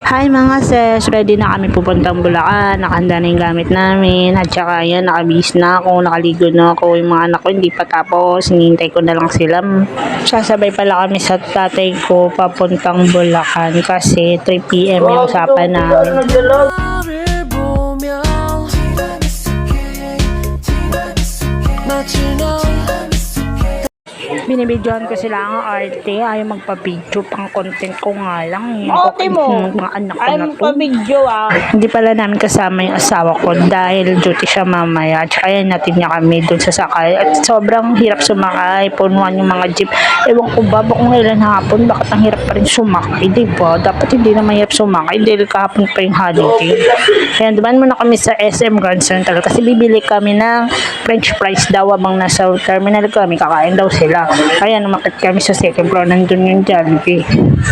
Hi mga sis, ready na kami pupuntang Bulacan, nakahanda na yung gamit namin, at saka yan, nakabihis na ako, nakaligo na ako, yung mga anak ko hindi pa tapos, hinihintay ko na lang sila. Sasabay pala kami sa tatay ko papuntang Bulacan kasi 3 PM yung usapan namin. Binibidyohan ko sila ang arte, ayaw magpa-video, pang content ko nga lang. Ate mo, mga anak ko ayaw na mo to. pa video Hindi pala namin kasama yung asawa ko dahil duty siya mamaya. At kaya natin niya kami dun sa sakay. At sobrang hirap sumakay. Punuan yung mga jeep. Ewan ko ba kung ilan hapon, bakit ang hirap pa rin sumakay, diba? Dapat hindi na mahirap sumakay dahil kahapon pa yung holiday. Kaya dumaan muna kami sa SM Grand Central kasi bibili kami ng French fries daw habang nasa terminal kami. Kakain daw sila. Kaya numakit kami sa second floor, nandun yung Jollibee.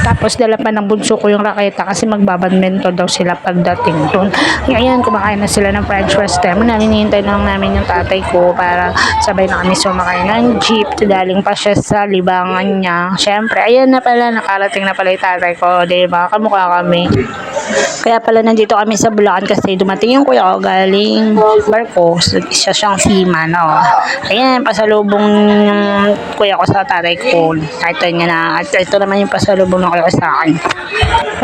Tapos dala pa ng bunso ko yung raketa kasi magbabadminton daw sila pagdating doon. Ngayon, kumakain na sila ng French fries terminal. Hinihintay na lang namin yung tatay ko para sabay na kami sumakay ng jeep. Daling pa siya sa libangan niya. Siyempre, ayan na pala, nakarating na pala yung tatay ko. Diba? Kamukha kami. Kaya pala nandito kami sa Bulacan kasi dumating yung kuya ko galing barko. Isa siyang seaman. Oh. Ayan, pasalubong yung kuya ko sa tatay ko. Ito niya na. At ito naman yung pasalubong ng kuya ko sa akin.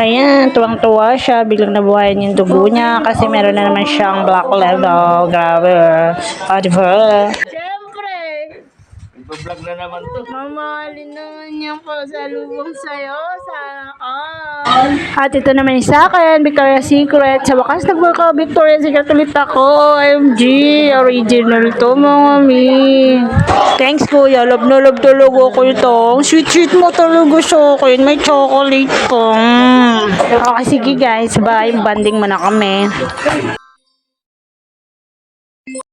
Ayan, tuwang-tuwa siya. Biglang nabuhayan yung dugo niya kasi meron na naman siyang black level. Grabe. Diba? Siyempre, Nagpa-vlog na naman to. mamahalin naman yung pasalubong sa'yo. Sana all. At ito naman yung sa akin, Victoria's Secret. Sa wakas, nag-work Victoria's Secret ulit ako. OMG, original to, mga mi. Thanks, kuya. Love na love talaga ko ito. Sweet mo talaga sa akin. May chocolate pa. Okay, sige guys. Bye. Banding muna kami.